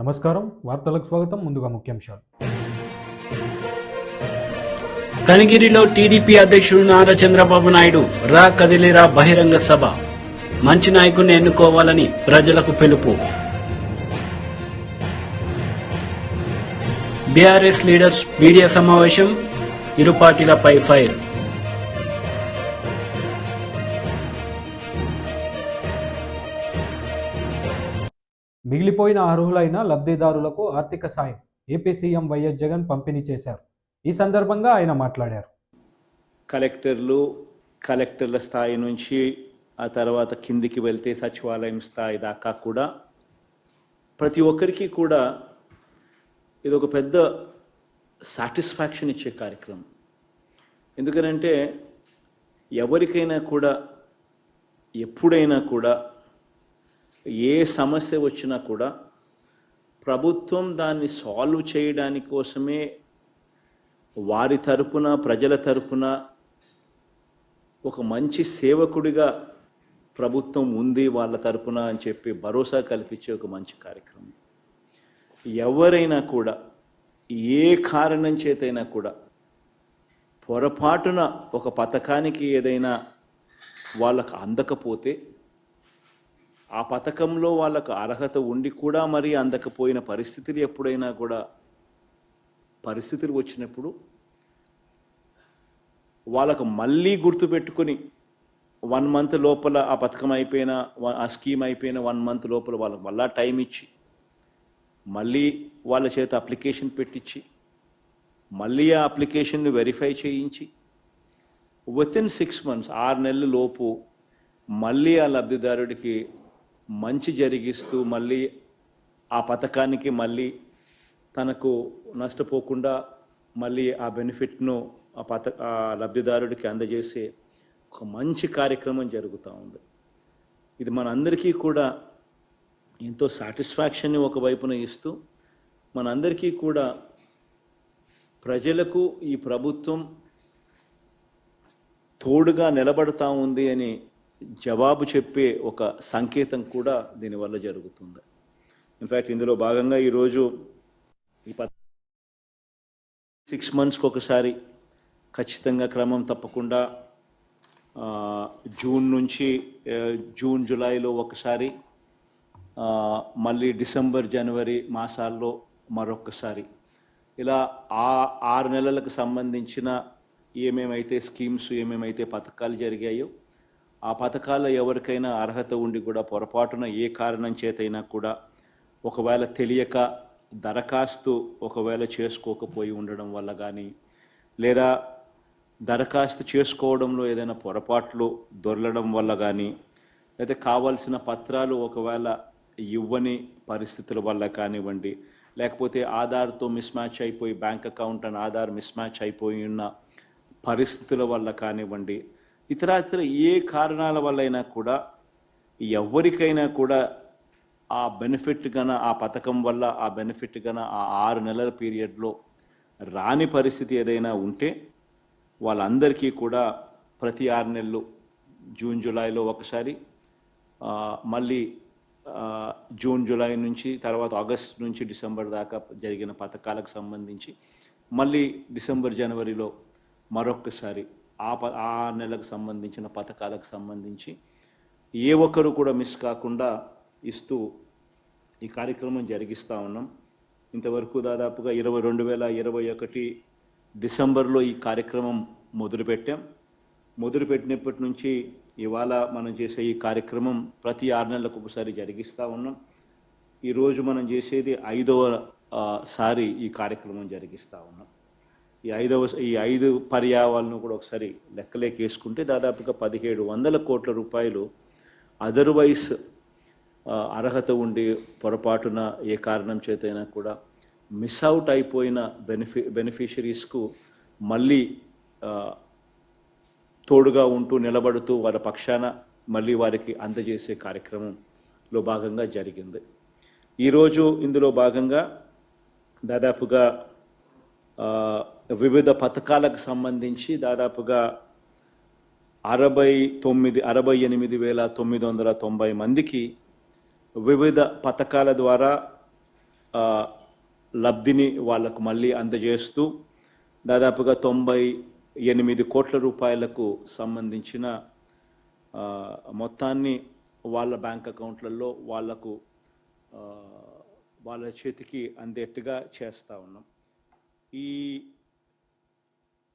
నమస్కారం వార్తలకు స్వాగతం. ముందుగా ముఖ్యాంశాలు. కనిగిరిలో టీడీపీ అధ్యక్షుడు నారా చంద్రబాబు నాయుడు రా కదిలిరా బహిరంగ సభ. మంచి నాయకుడిని ఎన్నుకోవాలని ప్రజలకు పిలుపు. బీఆర్ఎస్ లీడర్స్ మీడియా సమావేశం, ఇరు పార్టీలపై ఫైర్. మిగిలిపోయిన అర్హులైన లబ్ధిదారులకు ఆర్థిక సాయం ఏపీ సీఎం వైఎస్ జగన్ పంపిణీ చేశారు. ఈ సందర్భంగా ఆయన మాట్లాడారు. కలెక్టర్ల స్థాయి నుంచి ఆ తర్వాత కిందికి వెళ్తే సచివాలయం స్థాయి దాకా కూడా ప్రతి ఒక్కరికి కూడా ఇది ఒక పెద్ద సాటిస్ఫాక్షన్ ఇచ్చే కార్యక్రమం. ఎందుకనంటే ఎవరికైనా కూడా ఎప్పుడైనా కూడా ఏ సమస్య వచ్చినా కూడా ప్రభుత్వం దాన్ని సాల్వ్ చేయడానికి కోసమే వారి తరపున ప్రజల తరపున ఒక మంచి సేవకుడిగా ప్రభుత్వం ఉంది వాళ్ళ తరపున అని చెప్పి భరోసా కల్పించే ఒక మంచి కార్యక్రమం. ఎవరైనా కూడా ఏ కారణం చేతైనా కూడా పొరపాటున ఒక పథకానికి ఏదైనా వాళ్ళకు అందకపోతే ఆ పథకంలో వాళ్ళకు అర్హత ఉండి కూడా మరి అందకపోయిన పరిస్థితులు ఎప్పుడైనా కూడా పరిస్థితులు వచ్చినప్పుడు వాళ్ళకు మళ్ళీ గుర్తుపెట్టుకుని 1 month లోపల ఆ పథకం అయిపోయిన ఆ స్కీమ్ అయిపోయిన 1 month లోపల వాళ్ళకి మళ్ళా టైం ఇచ్చి మళ్ళీ వాళ్ళ చేత అప్లికేషన్ పెట్టించి మళ్ళీ ఆ అప్లికేషన్ను వెరిఫై చేయించి వితిన్ 6 months 6 నెలల లోపు మళ్ళీ ఆ లబ్ధిదారుడికి మంచి జరిగిస్తూ మళ్ళీ ఆ పథకానికి మళ్ళీ తనకు నష్టపోకుండా మళ్ళీ ఆ బెనిఫిట్ను ఆ లబ్ధిదారుడికి అందజేసే ఒక మంచి కార్యక్రమం జరుగుతూ ఉంది. ఇది మనందరికీ కూడా ఎంతో సాటిస్ఫాక్షన్ని ఒకవైపున ఇస్తూ మనందరికీ కూడా ప్రజలకు ఈ ప్రభుత్వం తోడుగా నిలబడతా ఉంది అని జవాబు చెప్పే ఒక సంకేతం కూడా దీనివల్ల జరుగుతుంది. ఇన్ఫ్యాక్ట్ ఇందులో భాగంగా ఈరోజు ఈ 6 monthsకి ఒకసారి ఖచ్చితంగా క్రమం తప్పకుండా జూన్ జూలైలో ఒకసారి మళ్ళీ డిసెంబర్ జనవరి మాసాల్లో మరొకసారి ఇలా 6 నెలలకు సంబంధించిన ఏమేమైతే స్కీమ్స్ ఏమేమైతే పథకాలు జరిగాయో ఆ పథకాల్లో ఎవరికైనా అర్హత ఉండి కూడా పొరపాటున ఏ కారణం చేతైనా కూడా ఒకవేళ తెలియక దరఖాస్తు ఒకవేళ చేసుకోకపోయి ఉండడం వల్ల కానీ లేదా దరఖాస్తు చేసుకోవడంలో ఏదైనా పొరపాట్లు దొరలడం వల్ల కానీ లేదా కావాల్సిన పత్రాలు ఒకవేళ ఇవ్వని పరిస్థితుల వల్ల కానివ్వండి, లేకపోతే ఆధార్తో మిస్ మ్యాచ్ అయిపోయి bank account and Aadhaar miss match అయిపోయి ఉన్న పరిస్థితుల వల్ల కానివ్వండి, ఇతర ఏ కారణాల వల్లైనా కూడా ఎవరికైనా కూడా ఆ బెనిఫిట్ గన ఆ పథకం వల్ల ఆ బెనిఫిట్ గన ఆ 6 నెలల పీరియడ్లో రాని పరిస్థితి ఏదైనా ఉంటే వాళ్ళందరికీ కూడా ప్రతి 6 నెలలు జూన్ జూలైలో ఒకసారి మళ్ళీ జూన్ జూలై నుంచి తర్వాత ఆగస్ట్ నుంచి డిసెంబర్ దాకా జరిగిన పథకాలకు సంబంధించి మళ్ళీ డిసెంబర్ జనవరిలో మరొకసారి ఆ నెలకు సంబంధించిన పథకాలకు సంబంధించి ఏ ఒక్కరు కూడా మిస్ కాకుండా ఇస్తూ ఈ కార్యక్రమం జరిగిస్తూ ఉన్నాం. ఇంతవరకు దాదాపుగా 2021 డిసెంబర్లో ఈ కార్యక్రమం మొదలుపెట్టినప్పటి నుంచి ఇవాళ మనం చేసే ఈ కార్యక్రమం ప్రతి 6 నెలలకు ఒకసారి జరిగిస్తూ ఉన్నాం. ఈరోజు మనం చేసేది 5వ సారి ఈ కార్యక్రమం జరిగిస్తూ ఉన్నాం. ఈ 5 పర్యాయాలను కూడా ఒకసారి లెక్కలేకేసుకుంటే దాదాపుగా 1700 కోట్ల రూపాయలు అదర్వైజ్ అర్హత ఉండి పొరపాటున ఏ కారణం చేతైనా కూడా మిస్ అవుట్ అయిపోయిన బెనిఫిషరీస్కు మళ్ళీ తోడుగా ఉంటూ నిలబడుతూ వారి పక్షాన మళ్ళీ వారికి అందజేసే కార్యక్రమంలో భాగంగా జరిగింది. ఈరోజు ఇందులో భాగంగా దాదాపుగా వివిధ పథకాలకు సంబంధించి దాదాపుగా 68,990 మందికి వివిధ పథకాల ద్వారా లబ్ధిని వాళ్లకు మళ్ళీ అందజేస్తూ దాదాపుగా 98 కోట్ల రూపాయలకు సంబంధించిన మొత్తాన్ని వాళ్ళ బ్యాంక్ అకౌంట్లలో వాళ్లకు వాళ్ళ చేతికి అందేట్టుగా చేస్తా ఉన్నాం. ఈ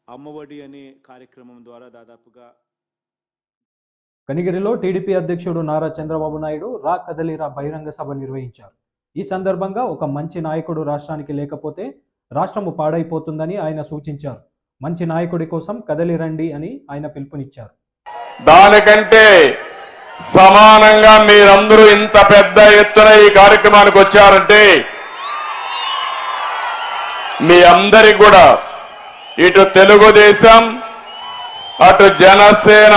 అమ్మఒడి అనే కార్యక్రమం ద్వారా దాదాపుగా కనిగిరిలో టీడీపీ అధ్యక్షుడు నారా చంద్రబాబు నాయుడు రా కదలిరా బహిరంగ సభ నిర్వహించారు. ఈ సందర్భంగా ఒక మంచి నాయకుడు రాష్ట్రానికి లేకపోతే రాష్ట్రము పాడైపోతుందని ఆయన సూచించారు. మంచి నాయకుడి కోసం కదలి రండి అని ఆయన పిలుపునిచ్చారు. దానికంటే సమానంగా మీరందరూ ఇంత పెద్ద ఎత్తున ఈ కార్యక్రమానికి వచ్చారంటే మీ అందరికి కూడా ఇటు తెలుగుదేశం అటు జనసేన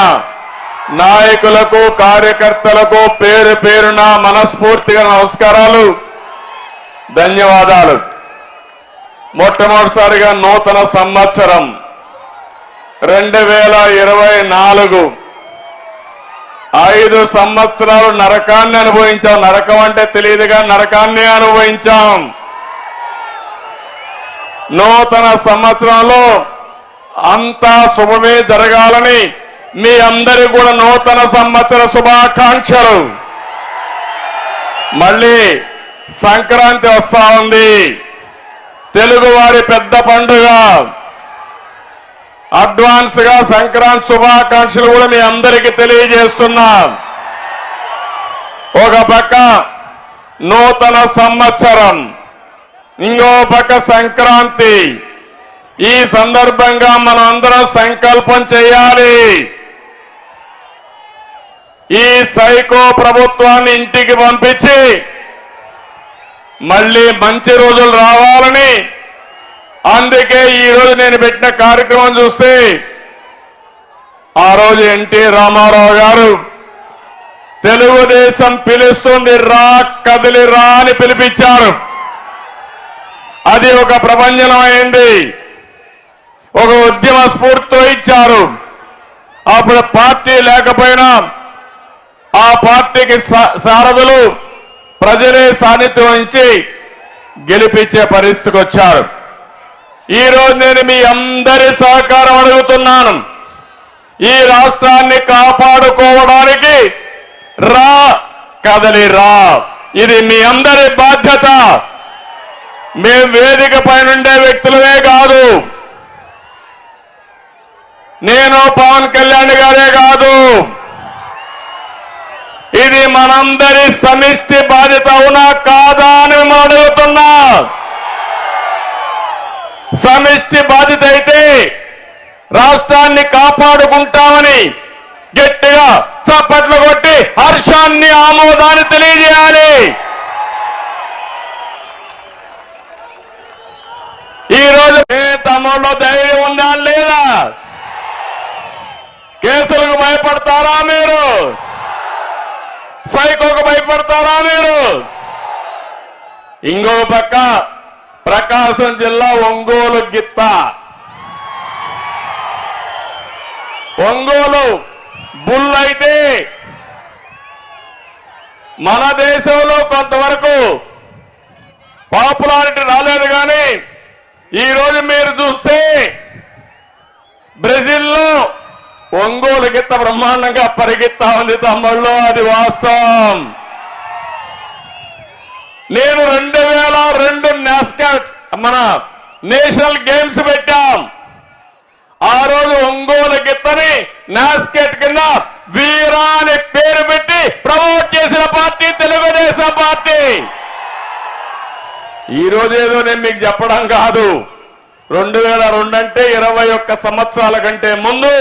నాయకులకు కార్యకర్తలకు పేరు పేరున మనస్ఫూర్తిగా నమస్కారాలు, ధన్యవాదాలు. మొట్టమొదటిసారిగా నూతన సంవత్సరం 2024 5 సంవత్సరాలు నరకాన్ని అనుభవించాం. నరకం అంటే తెలియదుగా నరకాన్ని అనుభవించాం. నూతన సంవత్సరంలో అంతా శుభమే జరగాలని మీ అందరి కూడా నూతన సంవత్సర శుభాకాంక్షలు. మళ్ళీ సంక్రాంతి వస్తా ఉంది, తెలుగువారి పెద్ద పండుగ. అడ్వాన్స్ గా సంక్రాంతి శుభాకాంక్షలు కూడా మీ అందరికీ తెలియజేస్తున్నా. ఒక పక్క నూతన సంవత్సరం, ఇంకో పక్క సంక్రాంతి. ఈ సందర్భంగా మనం అందరం సంకల్పం చేయాలి. ఈ సైకో ప్రభుత్వాన్ని ఇంటికి పంపించి మళ్ళీ మంచి రోజులు రావాలని, అందుకే ఈ రోజు నేను పెట్టిన కార్యక్రమం చూస్తే ఆ రోజు ఎన్టీ రామారావు గారు తెలుగుదేశం పిలుస్తుంది రా కదిలి రా అని పిలిపించారు. అది ఒక ప్రభంజనం అయింది, ఒక ఉద్యమ స్ఫూర్తితో ఇచ్చారు. అప్పుడు పార్టీ లేకపోయినా ఆ పార్టీకి సారథులు ప్రజలే సాన్నిధ్యం వహించి గెలిపించే పరిస్థితికి వచ్చారు. ఈ రోజు నేను మీ అందరి సహకారం అడుగుతున్నాను. ఈ రాష్ట్రాన్ని కాపాడుకోవడానికి రా కదలి రా, ఇది మీ అందరి బాధ్యత. మేం వేదిక పైనుండే వ్యక్తులమే కాదు, నేను పవన్ కళ్యాణ్ గారే కాదు, ఇది మనందరి సమిష్టి బాధ్యత. అవునా కాదా అని మేము అడుగుతున్నా. సమిష్టి బాధ్యత అయితే రాష్ట్రాన్ని కాపాడుకుంటామని గట్టిగా చప్పట్లు కొట్టి హర్షాన్ని ఆమోదాన్ని తెలియజేయాలి. ఈ రోజు తమలో ధైర్యం ఉందా లేదా? కేసులకు భయపడతారా మీరు? సైకోకు భయపడతారా మీరు? ఇంకో పక్క ప్రకాశం జిల్లా ఒంగోలు గిత్త, ఒంగోలు బుల్ అయితే మన దేశంలో కొంతవరకు పాపులారిటీ రాలేదు. కానీ ఈరోజు మీరు చూస్తే బ్రెజిల్లో ఒంగోలు గిత్త బ్రహ్మాండంగా పరిగెత్తా ఉంది తమ్ముళ్ళు, అది వాస్తవం. నేను 2002 నాస్కాట్ మన నేషనల్ గేమ్స్ పెట్టాం. ఆ రోజు ఒంగోలు గిత్తని నాస్కెట్ కింద వీరా అని పేరు పెట్టి ప్రమోట్ చేసిన పార్టీ తెలుగుదేశం పార్టీ. ఈ రోజు ఏదో నేను మీకు చెప్పడం కాదు, 2002 అంటే 21 సంవత్సరాల కంటే ముందు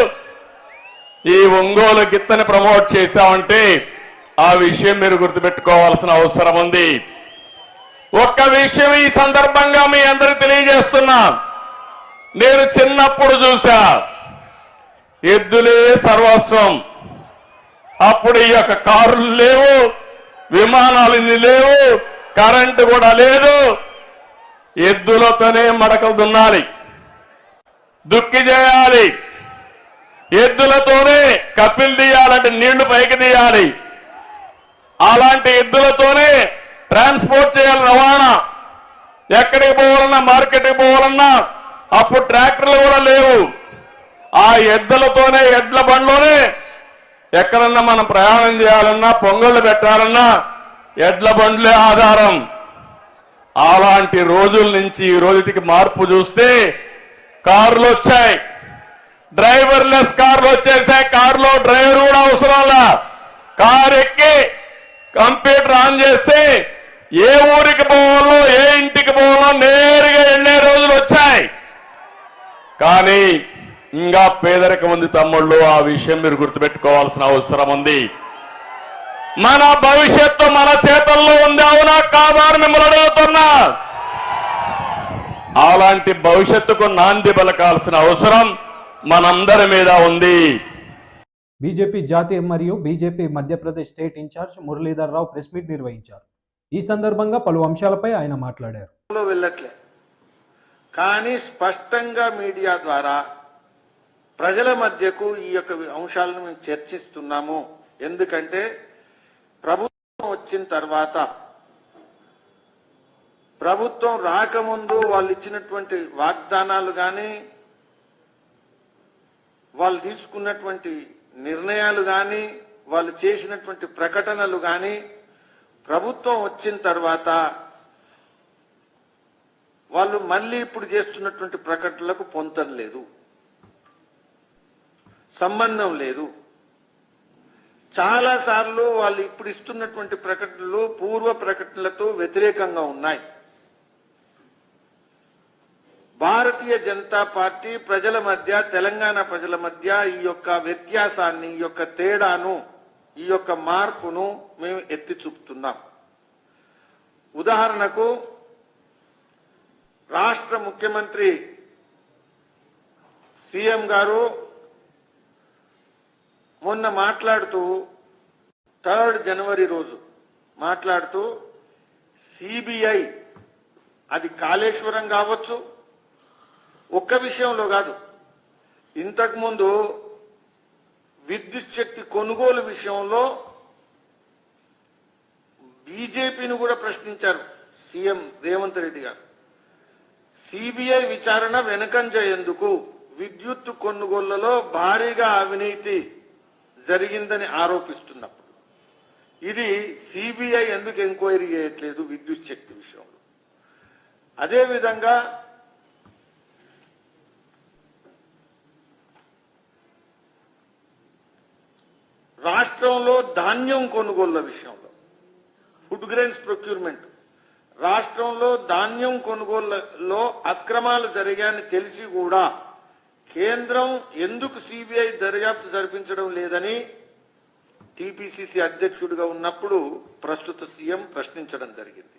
ఈ ఒంగోలు గిత్తని ప్రమోట్ చేశామంటే ఆ విషయం మీరు గుర్తుపెట్టుకోవాల్సిన అవసరం ఉంది. ఒక్క విషయం ఈ సందర్భంగా మీ అందరికి తెలియజేస్తున్నా. నేను చిన్నప్పుడు చూసా, ఎద్దులే సర్వస్వం. అప్పుడు ఈ యొక్క కారులు లేవు, విమానాలు ఇన్ని లేవు, కరెంటు కూడా లేదు. ఎద్దులతోనే మడకలు దున్నాలి, దుక్కి చేయాలి, ఎద్దులతోనే కపిల్ తీయాలంటే నీళ్లు పైకి తీయాలి. అలాంటి ఎద్దులతోనే ట్రాన్స్పోర్ట్ చేయాలి, రవాణా. ఎక్కడికి పోవాలన్నా మార్కెట్కి పోవాలన్నా అప్పుడు ట్రాక్టర్లు కూడా లేవు. ఆ ఎద్దులతోనే, ఎడ్ల బండ్లోనే ఎక్కడన్నా మనం ప్రయాణం చేయాలన్నా, పొంగళ్ళు పెట్టాలన్నా ఎడ్ల బండ్లే ఆధారం. అలాంటి రోజుల నుంచి ఈ రోజుకి మార్పు చూస్తే కార్లు వచ్చాయి, డ్రైవర్లెస్ కార్లు వచ్చేసాయి. కారులో డ్రైవర్ కూడా అవసరంలా, కారు ఎక్కి కంప్యూటర్ ఆన్ చేస్తే ఏ ఊరికి పోవాలో, ఏ ఇంటికి పోవాలో నేరుగా వెళ్ళే రోజులు వచ్చాయి. కానీ ఇంకా పేదరికం ఉంది తమ్ముళ్ళు, ఆ విషయం మీరు గుర్తుపెట్టుకోవాల్సిన అవసరం ఉంది. మన భవిష్యత్తు మన చేతుల్లో ఉంది, అవునా కాదా అని మిమ్మల్ని అడుగుతున్నా. అలాంటి భవిష్యత్తుకు నాంది పలకాల్సిన అవసరం మనందరి మీద ఉంది. బీజేపీ జాతీయ మరియు BJP Madhya Pradesh state incharge Muralidhar Rao press meet నిర్వహించారు. ఈ సందర్భంగా పలు అంశాలపై ఆయన మాట్లాడారు. వెళ్ళట్లే కానీ స్పష్టంగా మీడియా ద్వారా ప్రజల మధ్యకు ఈ యొక్క అంశాలను మేము చర్చిస్తున్నాము. ఎందుకంటే ప్రభుత్వం వచ్చిన తర్వాత, ప్రభుత్వం రాకముందు వాళ్ళు ఇచ్చినటువంటి వాగ్దానాలు కానీ, వాళ్ళు తీసుకున్నటువంటి నిర్ణయాలు కానీ, వాళ్ళు చేసినటువంటి ప్రకటనలు కానీ, ప్రభుత్వం వచ్చిన తర్వాత వాళ్ళు మళ్ళీ ఇప్పుడు చేస్తున్నటువంటి ప్రకటనలకు పొంతం లేదు, సంబంధం లేదు. చాలా సార్లు వాళ్ళు ఇప్పుడు ఇస్తున్నటువంటి ప్రకటనలు పూర్వ ప్రకటనలతో వ్యతిరేకంగా ఉన్నాయి. భారతీయ జనతా పార్టీ ప్రజల మధ్య, తెలంగాణ ప్రజల మధ్య ఈ యొక్క వ్యత్యాసాన్ని, ఈ యొక్క తేడాను, ఈ యొక్క మార్పును మేము ఎత్తి చూపుతున్నాం. ఉదాహరణకు రాష్ట్ర ముఖ్యమంత్రి సీఎం గారు మొన్న మాట్లాడుతూ 3 జనవరి రోజు మాట్లాడుతూ సిబిఐ అది కాళేశ్వరం కావచ్చు, ఒక్క విషయంలో కాదు, ఇంతకుముందు విద్యుత్ శక్తి కొనుగోలు విషయంలో బీజేపీని కూడా ప్రశ్నించారు సీఎం రేవంత్ రెడ్డి గారు. సిబిఐ విచారణ వెనకంజ ఎందుకు, విద్యుత్ కొనుగోళ్లలో భారీగా అవినీతి జరిగిందని ఆరోపిస్తున్నప్పుడు ఇది సిబిఐ ఎందుకు ఎంక్వైరీ చేయట్లేదు విద్యుత్ శక్తి విషయంలో? అదేవిధంగా రాష్ట్రంలో ధాన్యం కొనుగోళ్ల విషయంలో, ఫుడ్ గ్రెయిన్స్ ప్రొక్యూర్మెంట్, రాష్ట్రంలో ధాన్యం కొనుగోళ్లలో అక్రమాలు జరిగాయని తెలిసి కూడా కేంద్రం ఎందుకు సిబిఐ దర్యాప్తు జరిపించడం లేదని టిపిసిసి అధ్యక్షుడిగా ఉన్నప్పుడు ప్రస్తుత సీఎం ప్రశ్నించడం జరిగింది.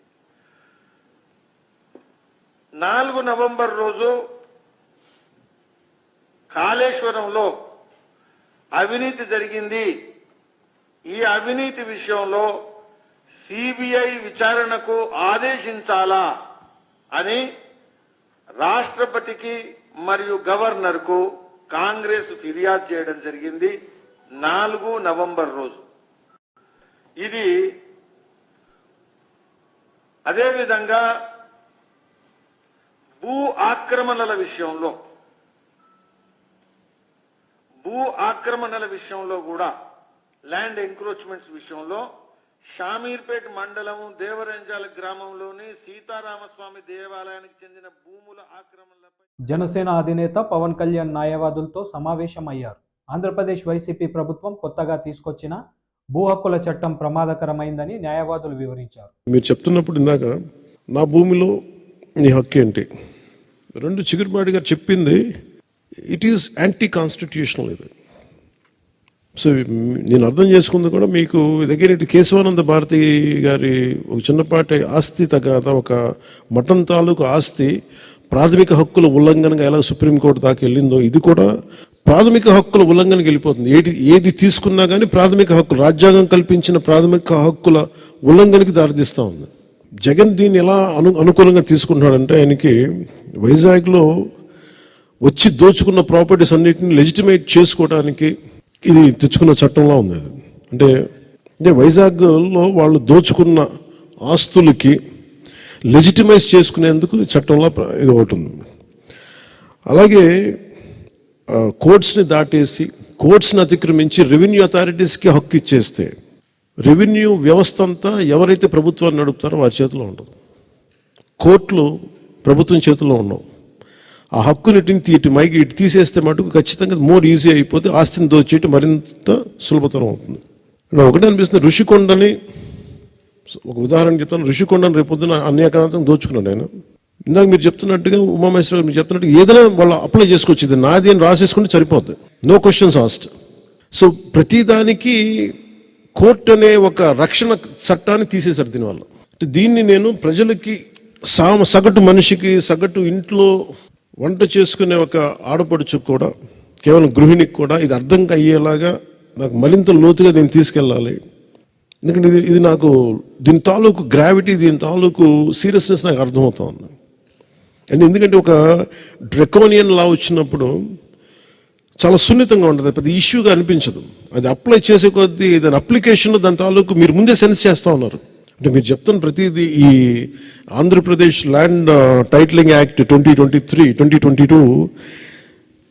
4 నవంబర్ రోజు కాళేశ్వరంలో అవినీతి జరిగింది, ఈ అవినీతి విషయంలో సిబిఐ విచారణకు ఆదేశించాలా అని రాష్ట్రపతికి మరియు గవర్నర్కు కాంగ్రెస్ ఫిర్యాదు చేయడం జరిగింది 4 నవంబర్ రోజు. ఇది అదేవిధంగా భూ ఆక్రమణల విషయంలో కూడా ల్యాండ్ ఎంక్రోచ్మెంట్స్ విషయంలో షామీర్పేట్ మండలం దేవరంజాల గ్రామంలోని సీతారామస్వామి దేవాలయానికి చెందిన భూముల ఆక్రమణలపై జనసేన అధినేత పవన్ కళ్యాణ్ న్యాయవాదులతో సమావేశమయ్యారు. ఆంధ్రప్రదేశ్ వైసీపీ ప్రభుత్వం కొత్తగా తీసుకొచ్చిన భూ హక్కుల చట్టం ప్రమాదకరమైందని న్యాయవాదులు వివరించారు. మీరు చెప్తున్నప్పుడు ఇందాక నా భూమిలో నీ హక్కు ఏంటి, 2 చిగురుపాటి గారు చెప్పింది ఇట్ ఈస్ యాంటీ కాన్స్టిట్యూషనల్. ఇది సో నేను అర్థం చేసుకుంది కూడా మీకు దగ్గర కేశవానంద భారతి గారి ఒక చిన్నపాటి ఆస్తి తగ్గ ఒక మఠం తాలూకు ఆస్తి ప్రాథమిక హక్కుల ఉల్లంఘనగా ఎలా సుప్రీంకోర్టు దాకా వెళ్ళిందో ఇది కూడా ప్రాథమిక హక్కుల ఉల్లంఘనకి వెళ్ళిపోతుంది. ఏది తీసుకున్నా కానీ ప్రాథమిక హక్కులు, రాజ్యాంగం కల్పించిన ప్రాథమిక హక్కుల ఉల్లంఘనకి దారితీస్తూ ఉంది. జగన్ దీన్ని ఎలా అనుకూలంగా తీసుకుంటున్నాడంటే ఆయనకి వైజాగ్లో వచ్చి దోచుకున్న ప్రాపర్టీస్ అన్నిటిని లెజిటిమేట్ చేసుకోవడానికి ఇది తెచ్చుకున్న చట్టంలో ఉంది. అంటే వైజాగ్లో వాళ్ళు దోచుకున్న ఆస్తులకి లెజిటిమైజ్ చేసుకునేందుకు చట్టంలో ఇది ఒకటి ఉంది. అలాగే కోర్ట్స్ని దాటేసి కోర్ట్స్ని అతిక్రమించి రెవెన్యూ అథారిటీస్కి హక్కు ఇచ్చేస్తే రెవెన్యూ వ్యవస్థ అంతా ఎవరైతే ప్రభుత్వాన్ని నడుపుతారో వారి చేతిలో ఉండదు. కోర్టులు ప్రభుత్వం చేతిలో ఉండవు. ఆ హక్కుని ఇటు తీసేస్తే మటుకు ఖచ్చితంగా మోర్ ఈజీ అయిపోతే ఆస్తిని దోచేయటం మరింత సులభతరం అవుతుంది. ఒకటే అనిపిస్తుంది, ఋషికొండని ఒక ఉదాహరణ చెప్తాను. ఋషికొండని రేపొద్దున అన్యాక్రాంతం దోచుకున్నాడు ఆయన. ఇందాక మీరు చెప్తున్నట్టుగా ఉమామేశ్వర మీరు చెప్తున్నట్టుగా ఏదైనా వాళ్ళు అప్లై చేసుకోవచ్చు, ఇది నాది అని రాసేసుకుంటే సరిపోద్ది, నో క్వశ్చన్స్ ఆస్క్డ్. సో ప్రతిదానికి కోర్టు అనే ఒక రక్షణ చట్టాన్ని తీసేశారు దీనివల్ల. దీన్ని నేను ప్రజలకి సగటు మనిషికి సగటు ఇంట్లో వంట చేసుకునే ఒక ఆడపడుచుకు కూడా కేవలం గృహిణికి కూడా ఇది అర్థం అయ్యేలాగా నాకు మరింత లోతుగా దీన్ని తీసుకెళ్ళాలి. ఎందుకంటే ఇది నాకు దీని తాలూకు గ్రావిటీ, దీని తాలూకు సీరియస్నెస్ నాకు అర్థమవుతుంది. అండ్ ఎందుకంటే ఒక డ్రెకోనియన్ లా వచ్చినప్పుడు చాలా సున్నితంగా ఉంటుంది, పెద్ద ఇష్యూగా అనిపించదు. అది అప్లై చేసే కొద్దీ దాని అప్లికేషన్లో దాని తాలూకు మీరు ముందే సెన్స్ చేస్తూ ఉన్నారు. అంటే మీరు చెప్తున్న ప్రతిదీ ఈ ఆంధ్రప్రదేశ్ ల్యాండ్ టైటిలింగ్ యాక్ట్ 2022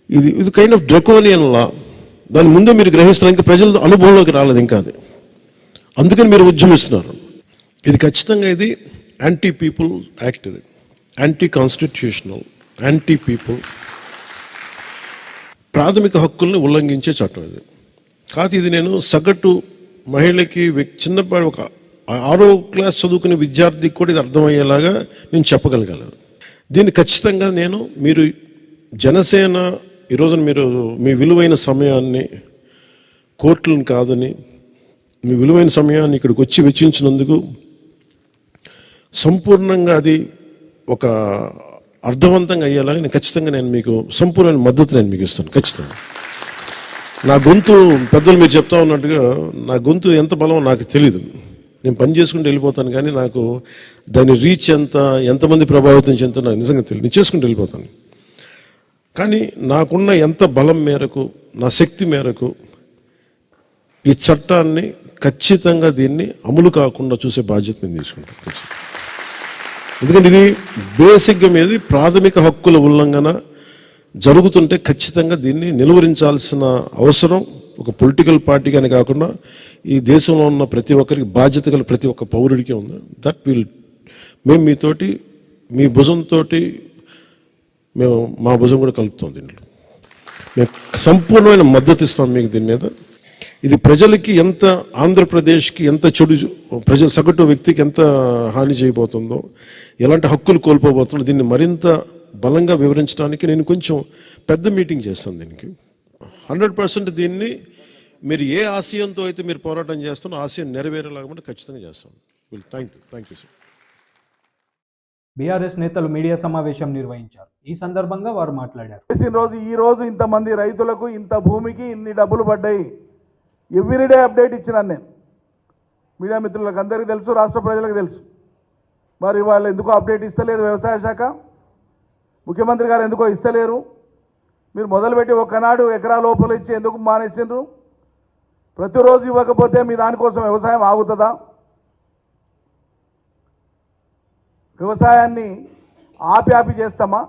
ఇది కైండ్ ఆఫ్ డ్రెకోనియన్ లా. దాని ముందే మీరు గ్రహిస్తారు, ఇంకా ప్రజల అనుభవంలోకి రాలేదు ఇంకా అది. అందుకని మీరు ఉద్యమిస్తున్నారు. ఇది ఖచ్చితంగా ఇది యాంటీ పీపుల్ యాక్ట్, ఇది యాంటీ కాన్స్టిట్యూషనల్, యాంటీ పీపుల్, ప్రాథమిక హక్కుల్ని ఉల్లంఘించే చట్టం ఇది కాదు. ఇది నేను సగటు మహిళకి చిన్నపాటి ఒక 6వ క్లాస్ చదువుకునే విద్యార్థికి కూడా ఇది అర్థమయ్యేలాగా నేను చెప్పగలగలేదు. దీన్ని ఖచ్చితంగా మీరు జనసేన ఈరోజున మీరు మీ విలువైన సమయాన్ని కోర్టులను కాదని మీ విలువైన సమయాన్ని ఇక్కడికి వచ్చి వెచ్చించినందుకు సంపూర్ణంగా అది ఒక అర్థవంతంగా అయ్యేలాగా నేను మీకు సంపూర్ణమైన మద్దతు నేను మీకు ఇస్తాను. ఖచ్చితంగా నా గొంతు పెద్దలు మీరు చెప్తా ఉన్నట్టుగా నా గొంతు ఎంత బలం నాకు తెలీదు. నేను పని చేసుకుంటూ వెళ్ళిపోతాను, కానీ నాకు దాని రీచ్ ఎంతమంది ప్రభావితం చెందుతా నాకు నిజంగా తెలియదు. నేను చేసుకుంటూ వెళ్ళిపోతాను. కానీ నాకున్న ఎంత బలం మేరకు, నా శక్తి మేరకు ఈ చట్టాన్ని ఖచ్చితంగా దీన్ని అమలు కాకుండా చూసే బాధ్యత నేను తీసుకుంటాను. ఎందుకంటే ఇది బేసిక్గా మీద ప్రాథమిక హక్కుల ఉల్లంఘన జరుగుతుంటే ఖచ్చితంగా దీన్ని నిలువరించాల్సిన అవసరం ఒక పొలిటికల్ పార్టీగానే కాకుండా ఈ దేశంలో ఉన్న ప్రతి ఒక్కరికి బాధ్యత గల ప్రతి ఒక్క పౌరుడికే ఉంది. మేము మీతోటి మీ భుజంతో మేము మా భుజం కూడా కలుపుతాం. దీంట్లో మేము సంపూర్ణమైన మద్దతు ఇస్తాం మీకు దీని మీద. ఇది ప్రజలకి ఎంత, ఆంధ్రప్రదేశ్కి ఎంత చెడు, ప్రజల సగటు వ్యక్తికి ఎంత హాని చేయబోతుందో, ఎలాంటి హక్కులు కోల్పోబోతుందో దీన్ని మరింత బలంగా వివరించడానికి నేను కొంచెం పెద్ద మీటింగ్ చేస్తాను. దీనికి 100% దీన్ని మీరు ఏ ఆశయంతో అయితే మీరు పోరాటం చేస్తారో ఆశయం నెరవేరేలాగా ఖచ్చితంగా చేస్తాం. Thank you sir. బీఆర్ఎస్ నేతలు మీడియా సమావేశం నిర్వహించారు. ఈ సందర్భంగా వారు మాట్లాడారు. ఈ రోజు ఇంతమంది రైతులకు ఇంత భూమికి ఇన్ని డబ్బులు పడ్డాయి, ఎవ్రీడే అప్డేట్ ఇచ్చినాను నేను. మీడియా మిత్రులకు అందరికీ తెలుసు, రాష్ట్ర ప్రజలకు తెలుసు. మరి వాళ్ళు ఎందుకో అప్డేట్ ఇస్తలేదు వ్యవసాయ శాఖ, ముఖ్యమంత్రి గారు ఎందుకో ఇస్తలేరు. మీరు మొదలుపెట్టి ఒక్కనాడు ఎకరా లోపల ఇచ్చి ఎందుకు మానేసిండ్రు? ప్రతిరోజు ఇవ్వకపోతే మీ దానికోసం వ్యవసాయం ఆగుతుందా? వ్యవసాయాన్ని ఆపి చేస్తామా?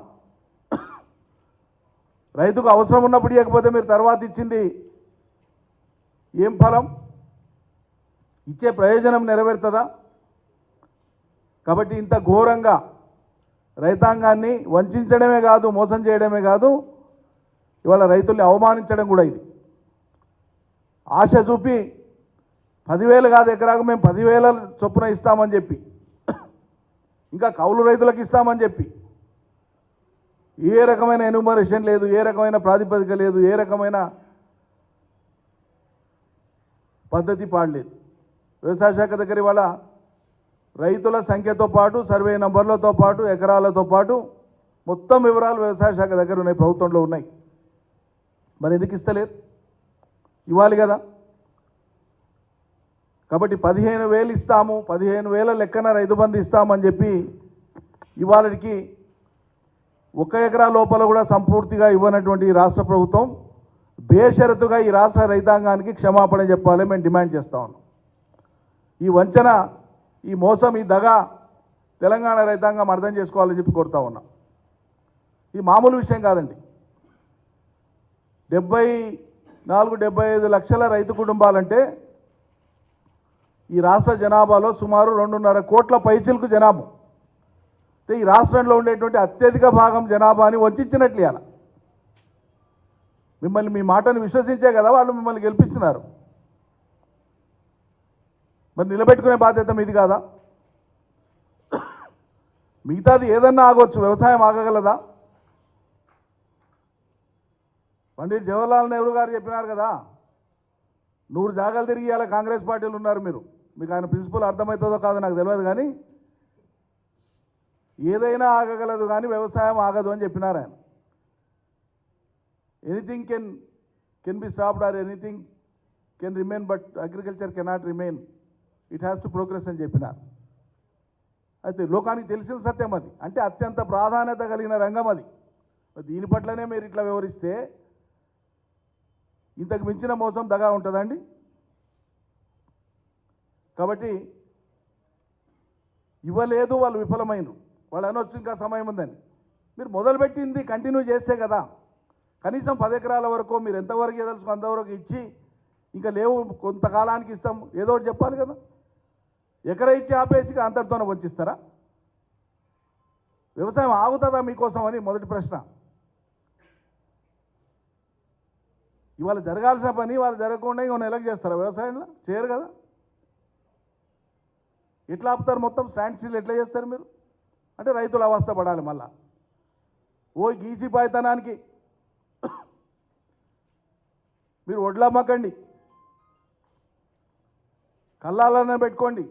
రైతుకు అవసరం ఉన్నప్పుడు ఇవ్వకపోతే మీరు తర్వాత ఇచ్చింది ఏం ఫలం? ఇచ్చే ప్రయోజనం నెరవేరుతుందా? కాబట్టి ఇంత ఘోరంగా రైతాంగాన్ని వంచడమే కాదు, మోసం చేయడమే కాదు, ఇవాళ రైతుల్ని అవమానించడం కూడా. ఇది ఆశ చూపి 10,000 కాదు ఎకరాకు మేము 10,000 చొప్పున ఇస్తామని చెప్పి, ఇంకా కౌలు రైతులకు ఇస్తామని చెప్పి ఏ రకమైన ఎన్యూమరేషన్ లేదు, ఏ రకమైన ప్రాతిపదిక లేదు, ఏ రకమైన పద్ధతి పాడలేదు. వ్యవసాయ శాఖ దగ్గర ఇవాళ రైతుల సంఖ్యతో పాటు, సర్వే నంబర్లతో పాటు, ఎకరాలతో పాటు మొత్తం వివరాలు వ్యవసాయ శాఖ దగ్గర ఉన్నాయి, ప్రభుత్వంలో ఉన్నాయి. మరి ఎందుకు ఇస్తలేరు? ఇవ్వాలి కదా. కాబట్టి 15,000 ఇస్తాము, 15,000 లెక్కన రైతు బంధు ఇస్తామని చెప్పి ఇవాళకి 1 ఎకరా లోపల కూడా సంపూర్తిగా ఇవ్వనటువంటి రాష్ట్ర ప్రభుత్వం బేషరతుగా ఈ రాష్ట్ర రైతాంగానికి క్షమాపణ చెప్పాలి మేము డిమాండ్ చేస్తా ఉన్నాం. ఈ వంచన, ఈ మోసం, ఈ దగ తెలంగాణ రైతాంగం అర్థం చేసుకోవాలని చెప్పి కోరుతా ఉన్నాం. ఇది మామూలు విషయం కాదండి. 74-75 లక్షల రైతు కుటుంబాలంటే ఈ రాష్ట్ర జనాభాలో సుమారు 2.5 కోట్ల పైచిలకు జనాభా. అంటే ఈ రాష్ట్రంలో ఉండేటువంటి అత్యధిక భాగం జనాభాని వంచినట్లు ఇవాళ. మిమ్మల్ని మీ మాటను విశ్వసించే కదా వాళ్ళు మిమ్మల్ని గెలిపించినారు. మరి నిలబెట్టుకునే బాధ్యత మీది కాదా? మిగతాది ఏదన్నా ఆగొచ్చు, వ్యవసాయం ఆగగలదా? పండిట్ జవహర్లాల్ నెహ్రూ గారు చెప్పినారు కదా, 100 జాగాలు తిరిగి ఇవాళ కాంగ్రెస్ పార్టీలు ఉన్నారు. మీకు ఆయన ప్రిన్సిపల్ అర్థమవుతుందో కాదో నాకు తెలియదు, కానీ ఏదైనా ఆగగలదు కానీ వ్యవసాయం ఆగదు అని చెప్పినారు ఆయన. Anything can be stopped or anything can remain, but agriculture cannot remain, it has to progress అని చెప్పినారు. అయితే లోకానికి తెలిసిన సత్యం అది. అంటే అత్యంత ప్రాధాన్యత కలిగిన రంగం అది. దీని పట్లనే మీరు ఇట్లా వివరిస్తే ఇంతకు మించిన మోసం దగా ఉంటుందండి. కాబట్టి ఇవ్వలేదు, వాళ్ళు విఫలమైనరు, వాళ్ళు అనొచ్చు ఇంకా సమయం ఉందని. మీరు మొదలుపెట్టింది కంటిన్యూ చేస్తే కదా, కనీసం 10 ఎకరాల వరకు మీరు ఎంతవరకు ఏదలుచుకో అంతవరకు ఇచ్చి, ఇంకా లేవు కొంతకాలానికి ఇస్తాం ఏదో ఒకటి చెప్పాలి కదా. ఎకరా ఇచ్చి ఆపేసి అంతటితోనే వచ్చిస్తారా? వ్యవసాయం ఆగుతుందా మీకోసం అని మొదటి ప్రశ్న. ఇవాళ జరగాల్సిన పని వాళ్ళు జరగకుండా ఇంకొన్ని ఎలక్ట్ చేస్తారా? వ్యవసాయంలో చేయరు కదా. ఎట్లా ఆపుతారు? మొత్తం స్టాండ్ స్టిల్ ఎట్లా చేస్తారు మీరు? అంటే రైతులు అవస్థ పడాలి మళ్ళా. ఓ గీసి పాయితనానికి మీరు వడ్లమ్మకండి, కల్లాలనే పెట్టుకోండి.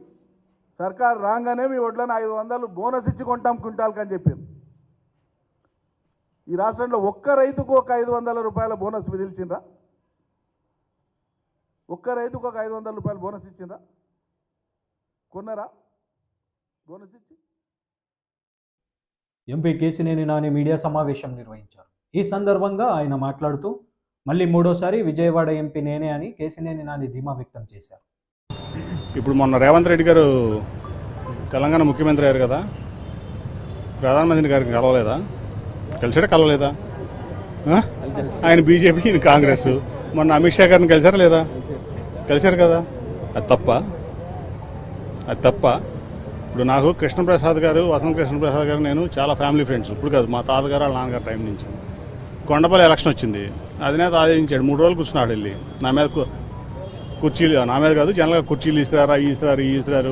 సర్కారు రాగానే మీ వడ్లను 500 బోనస్ ఇచ్చి కొంటాం క్వింటాల్కి అని చెప్పారు. ఈ రాష్ట్రంలో ఒక్క రైతుకు ఒక 500 రూపాయల బోనస్ విధిల్చిండ్రా? ఒక్క రైతుకు ఒక 500 రూపాయల బోనస్ ఇచ్చిండ్రా? కొన్నారా బోనస్ ఇచ్చి? ఎంపీ కేశినేని నాని మీడియా సమావేశం నిర్వహించారు. ఈ సందర్భంగా ఆయన మాట్లాడుతూ మళ్ళీ 3వ విజయవాడ ఎంపీ నేనే అని కేశినేని నాని ధీమా వ్యక్తం చేశారు. ఇప్పుడు మొన్న రేవంత్ రెడ్డి గారు తెలంగాణ ముఖ్యమంత్రి అయ్యారు కదా, ప్రధానమంత్రి గారికి కలవలేదా? కలిసాడా కలవలేదా? ఆయన బీజేపీ, ఈయన కాంగ్రెస్. మొన్న అమిత్ షా గారిని కలిసారా లేదా? కలిశారు కదా. అది తప్ప? అది తప్ప? ఇప్పుడు నాకు కృష్ణప్రసాద్ గారు, వసంత కృష్ణప్రసాద్ గారు, నేను చాలా ఫ్యామిలీ ఫ్రెండ్స్. ఇప్పుడు కాదు, మా తాతగారు వాళ్ళ నాన్నగారు టైం నుంచి. కొండపల్లి ఎలక్షన్ వచ్చింది, అధినేత ఆదేశించాడు 3 రోజులు కూర్చున్నాడు వెళ్ళి. నా మీద కుర్చీలు, నా మీద కాదు జనరల్గా కుర్చీలు ఇస్తున్నారు, అవి ఇస్తున్నారు, ఇవి ఇస్తున్నారు.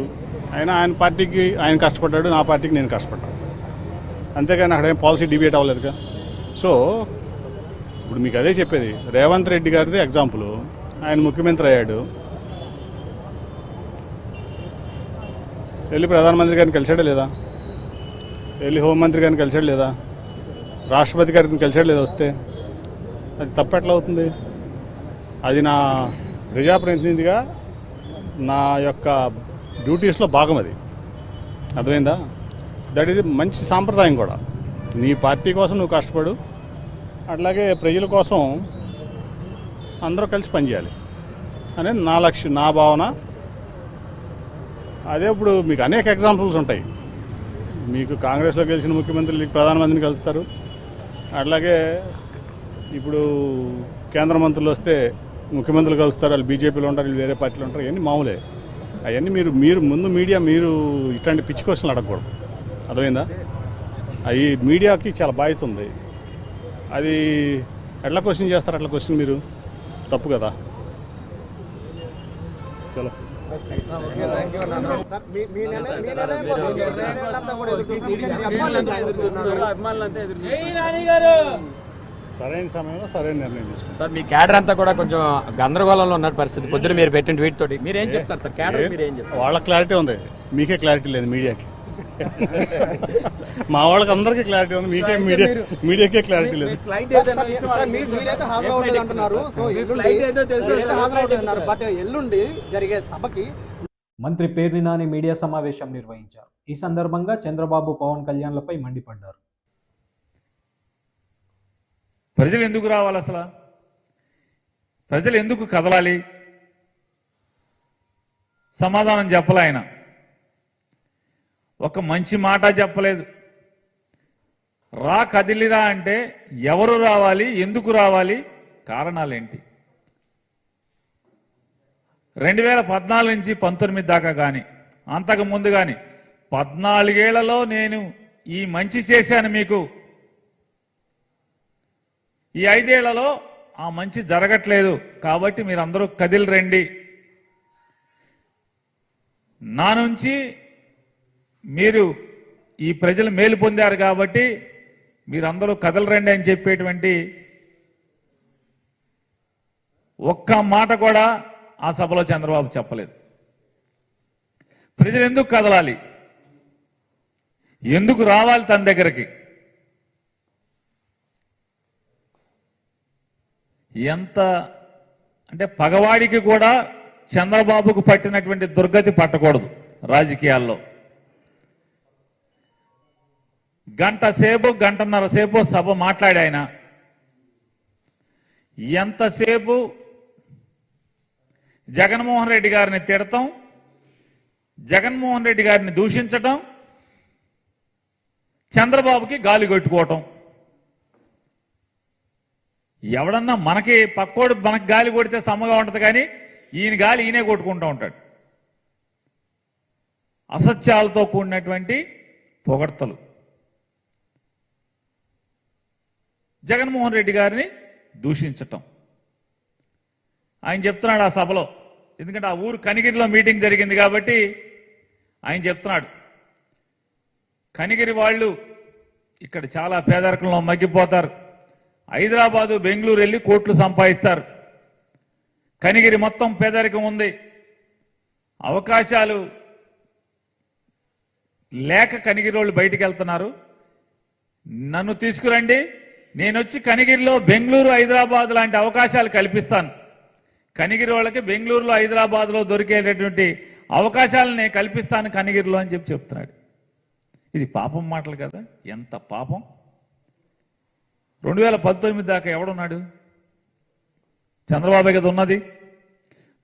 ఆయన పార్టీకి ఆయన కష్టపడ్డాడు, నా పార్టీకి నేను కష్టపడ్డాను. అంతేగాని అక్కడ ఏం పాలసీ డిబేట్ అవ్వలేదుగా. సో ఇప్పుడు మీకు అదే చెప్పేది. రేవంత్ రెడ్డి గారిది ఎగ్జాంపుల్. ఆయన ముఖ్యమంత్రి అయ్యాడు, వెళ్ళి ప్రధానమంత్రి గారిని కలిసాడా లేదా? వెళ్ళి హోంమంత్రి గారిని కలిసాడు లేదా? రాష్ట్రపతి గారిని కలిసాడు లేదా? వస్తే అది తప్పెట్లా అవుతుంది? అది నా ప్రజాప్రతినిధిగా నా యొక్క డ్యూటీస్లో భాగం. అది అర్థమైందా? దట్ ఈజ్ మంచి సాంప్రదాయం కూడా. నీ పార్టీ కోసం నువ్వు కష్టపడు, అట్లాగే ప్రజల కోసం అందరూ కలిసి పనిచేయాలి అనేది నా లక్ష్యం, నా భావన. అదే ఇప్పుడు మీకు అనేక ఎగ్జాంపుల్స్ ఉంటాయి. మీకు కాంగ్రెస్లో గెలిచిన ముఖ్యమంత్రులు ప్రధానమంత్రిని కలుస్తారు, అట్లాగే ఇప్పుడు కేంద్ర మంత్రులు వస్తే ముఖ్యమంత్రులు కలుస్తారు, వాళ్ళు బీజేపీలో ఉంటారు, వీళ్ళు వేరే పార్టీలో ఉంటారు. ఇవన్నీ మామూలే. అవన్నీ మీరు ముందు మీడియా మీరు ఇట్లాంటి పిచ్చి క్వశ్చన్లు అడగకూడదు. అర్థమైందా? అవి మీడియాకి చాలా బాధ్యత ఉంది. అది ఎట్లా క్వశ్చన్ చేస్తారు? అట్లా క్వశ్చన్ మీరు తప్పు కదా. చలో సరైన సమయంలో సరైన నిర్ణయం తీసుకుంటారు. సార్ మీ క్యాడర్ అంతా కూడా కొంచెం గందరగోళంలో ఉన్న పరిస్థితి. పొద్దున మీరు పెట్టిన ట్వీట్ తోటి మీరేం చెప్తారు సార్? క్యాడర్ మీరేం చెప్తారు? వాళ్ళ క్లారిటీ ఉంది, మీకే క్లారిటీ లేదు. మీడియాకి మా వాళ్ళకి అందరికీ క్లారిటీ ఉంది, మీకే మీడియాకే క్లారిటీ లేదు. మంత్రి పేర్ని నాని మీడియా సమావేశం నిర్వహించారు. ఈ సందర్భంగా చంద్రబాబు, పవన్ కళ్యాణ్లపై మండిపడ్డారు. ప్రజలు ఎందుకు రావాలి? అసలు ప్రజలు ఎందుకు కదలాలి? సమాధానం చెప్పలే ఆయన. ఒక మంచి మాట చెప్పలేదు. రా కదిలిరా అంటే ఎవరు రావాలి, ఎందుకు రావాలి, కారణాలేంటి? 2014 నుంచి 19 దాకా కానీ అంతకు ముందు కానీ 14 ఏళ్లలో నేను ఈ మంచి చేశాను మీకు. ఈ 5 ఏళ్లలో ఆ మంచి జరగట్లేదు. కాబట్టి మీరందరూ కదిలి రండి. నా నుంచి మీరు ఈ ప్రజలు మేలు పొందారు కాబట్టి మీరందరూ కదలరండి అని చెప్పేటువంటి ఒక్క మాట కూడా ఆ సభలో చంద్రబాబు చెప్పలేదు. ప్రజలు ఎందుకు కదలాలి, ఎందుకు రావాలి తన దగ్గరికి? ఎంత అంటే పగవాడికి కూడా చంద్రబాబుకు పట్టినటువంటి దుర్గతి పట్టకూడదు రాజకీయాల్లో. గంటన్నర సేపు సభ మాట్లాడి ఆయన ఎంతసేపు జగన్మోహన్ రెడ్డి గారిని తిడతాం, జగన్మోహన్ రెడ్డి గారిని దూషించటం, చంద్రబాబుకి గాలి కొట్టుకోవటం. ఎవడన్నా మనకి పక్కోడు మనకి గాలి కొడితే సమ్మగా ఉంటుంది, కానీ ఈయన గాలి ఈయనే కొట్టుకుంటూ ఉంటాడు. అసత్యాలతో కూడినటువంటి పొగడ్తలు. జగన్మోహన్ రెడ్డి గారిని దూషించటం. ఆయన చెప్తున్నాడు ఆ సభలో, ఎందుకంటే ఆ ఊరు కనిగిరిలో మీటింగ్ జరిగింది కాబట్టి ఆయన చెప్తున్నాడు, కనిగిరి వాళ్ళు ఇక్కడ చాలా పేదరికంలో మగ్గిపోతారు, హైదరాబాదు బెంగళూరు వెళ్ళి కోట్లు సంపాదిస్తారు, కనిగిరి మొత్తం పేదరికం ఉంది, అవకాశాలు లేక కనిగిరి వాళ్ళు బయటికి వెళ్తున్నారు, నన్ను తీసుకురండి, నేను వచ్చి కనిగిరిలో బెంగళూరు హైదరాబాద్ లాంటి అవకాశాలు కల్పిస్తాను, కనిగిరి వాళ్ళకి బెంగళూరులో హైదరాబాద్లో దొరికేటటువంటి అవకాశాలను నేను కల్పిస్తాను కనిగిరిలో అని చెప్తున్నాడు. ఇది పాపం మాటలు కదా, ఎంత పాపం. 2019 దాకా ఎవడున్నాడు? చంద్రబాబే కదా ఉన్నది,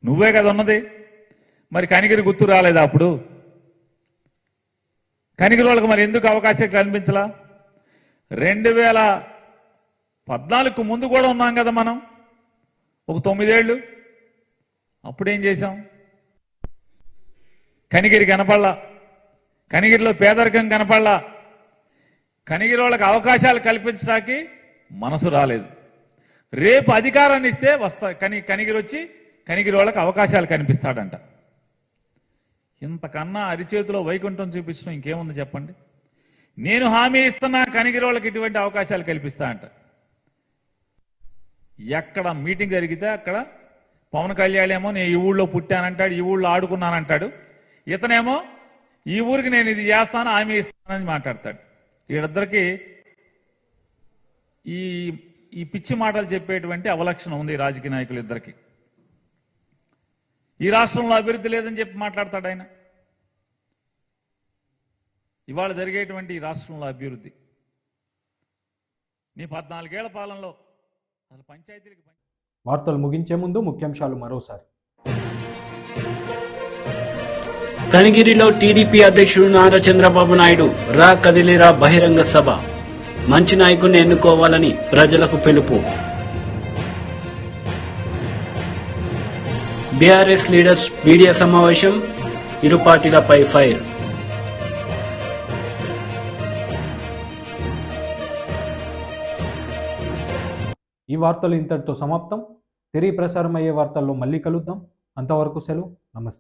నువ్వే కదా ఉన్నది. మరి కనిగిరి గుర్తు రాలేదా అప్పుడు? కనిగిరి వాళ్ళకి మరి ఎందుకు అవకాశం కల్పించలా? 2014 ముందు కూడా ఉన్నాం కదా మనం, ఒక 9 ఏళ్ళు. అప్పుడేం చేశాం? కనిగిరి కనపడలా, కనిగిరిలో పేదరికం కనపడలా, కనిగిరి వాళ్ళకి అవకాశాలు కల్పించడానికి మనసు రాలేదు. రేపు అధికారాన్ని ఇస్తే కనిగిరి వచ్చి కనిగిరి వాళ్ళకి అవకాశాలు కనిపిస్తాడంట. ఇంతకన్నా అరిచేతిలో వైకుంఠం చూపించడం ఇంకేముంది చెప్పండి? నేను హామీ ఇస్తున్నా కనిగిరి వాళ్ళకి ఇటువంటి అవకాశాలు కల్పిస్తా అంట. ఎక్కడ మీటింగ్ జరిగితే అక్కడ పవన్ కళ్యాణ్ ఏమో నేను ఈ ఊళ్ళో పుట్టానంటాడు, ఈ ఊళ్ళో ఆడుకున్నానంటాడు, ఇతనేమో ఈ ఊరికి నేను ఇది చేస్తాను హామీ ఇస్తానని మాట్లాడతాడు. వీళ్ళిద్దరికి ఈ పిచ్చి మాటలు చెప్పేటువంటి అవలక్షణం ఉంది రాజకీయ నాయకులు ఇద్దరికి. ఈ రాష్ట్రంలో అభివృద్ధి లేదని చెప్పి మాట్లాడతాడు ఆయన. ఇవాళ జరిగేటువంటి ఈ రాష్ట్రంలో అభివృద్ధి నీ 14 ఏళ్ల పాలనలో అసలు పంచాయతీలకు. వార్తలు ముగించే ముందు ముఖ్యాంశాలు మరోసారి. కనిగిరిలో టీడీపీ అధ్యక్షుడు నారా చంద్రబాబు నాయుడు రా కదిలిరా బహిరంగ సభ. మంచి నాయకుడిని ఎన్నుకోవాలని ప్రజలకు పిలుపు. బీఆర్ఎస్ లీడర్స్ మీడియా సమావేశం, ఇరు పార్టీలపై ఫైర్. ఈ వార్తలు ఇంతటితో సమాప్తం. తిరిగి ప్రసారం అయ్యే వార్తల్లో మళ్ళీ కలుద్దాం. అంతవరకు సెలవు. నమస్తే.